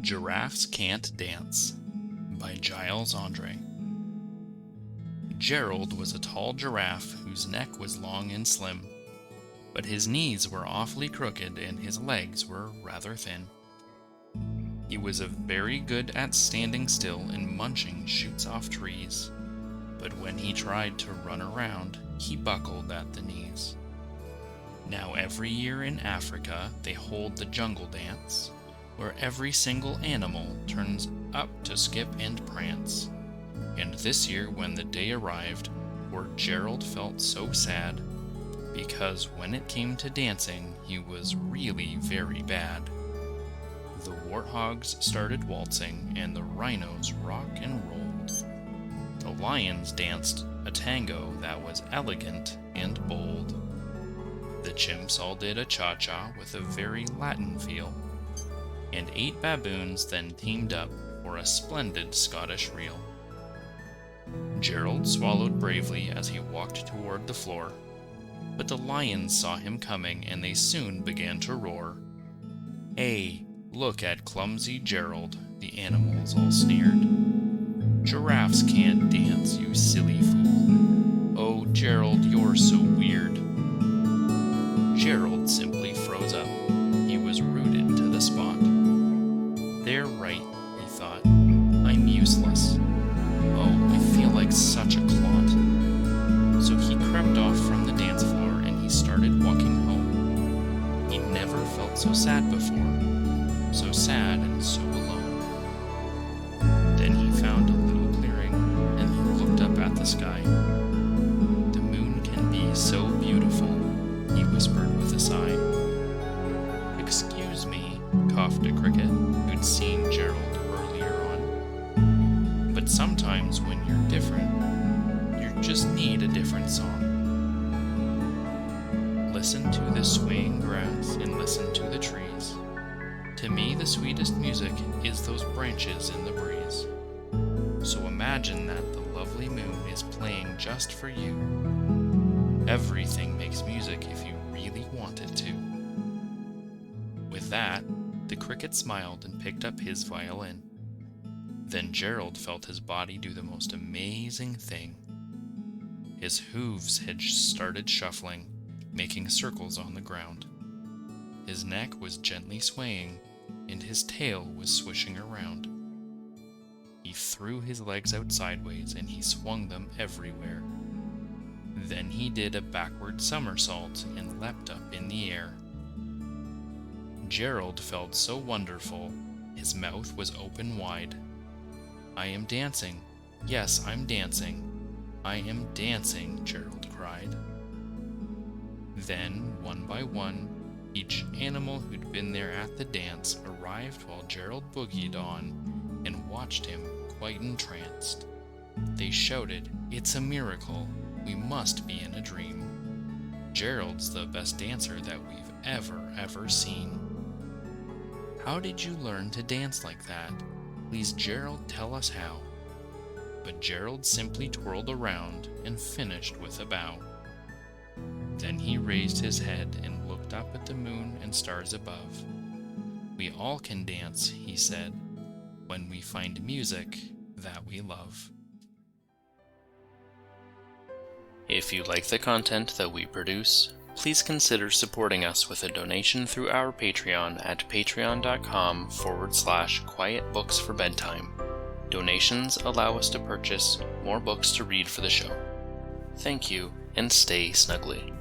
Giraffes Can't Dance by Giles Andreae. Gerald was a tall giraffe whose neck was long and slim, but his knees were awfully crooked and his legs were rather thin. He was very good at standing still and munching shoots off trees, but when he tried to run around, he buckled at the knees. Now every year in Africa they hold the jungle dance, where every single animal turns up to skip and prance. And this year when the day arrived, poor Gerald felt so sad, because when it came to dancing, he was really very bad. The warthogs started waltzing, and the rhinos rock and rolled. The lions danced a tango that was elegant and bold. The chimps all did a cha-cha with a very Latin feel, and 8 baboons then teamed up for a splendid Scottish reel. Gerald swallowed bravely as he walked toward the floor, but the lions saw him coming and they soon began to roar. "Hey, look at clumsy Gerald," the animals all sneered. "Giraffes can't dance, you silly fool. Oh, Gerald, you're so weird." Gerald simply froze up. He was rooted to the spot. "They're right," he thought. "I'm useless. Oh, I feel like such a clot." So he crept off from the dance floor and he started walking home. He never felt so sad before, so sad and so alone. Then he found a little clearing and he looked up at the sky. "The moon can be so beautiful," he whispered with a sigh. "Excuse me," coughed a cricket who'd seen Gerald earlier on. "But sometimes when you're different, you just need a different song. Listen to the swaying grass and listen to the trees. To me, the sweetest music is those branches in the breeze. So imagine that the lovely moon is playing just for you. Everything makes music if you really want it to." With that, the cricket smiled and picked up his violin. Then Gerald felt his body do the most amazing thing. His hooves had started shuffling, making circles on the ground. His neck was gently swaying, and his tail was swishing around. He threw his legs out sideways and he swung them everywhere. Then he did a backward somersault and leapt up in the air. Gerald felt so wonderful, his mouth was open wide. "I am dancing. Yes, I'm dancing. I am dancing," Gerald cried. Then, one by one, each animal who'd been there at the dance arrived while Gerald boogied on and watched him quite entranced. They shouted, "It's a miracle. We must be in a dream. Gerald's the best dancer that we've ever seen." "How did you learn to dance like that? Please, Gerald, tell us how." But Gerald simply twirled around and finished with a bow. Then he raised his head and looked up at the moon and stars above. "We all can dance," he said, "when we find music that we love." If you like the content that we produce, please consider supporting us with a donation through our Patreon at patreon.com/quietbooksforbedtime. Donations allow us to purchase more books to read for the show. Thank you, and stay snuggly.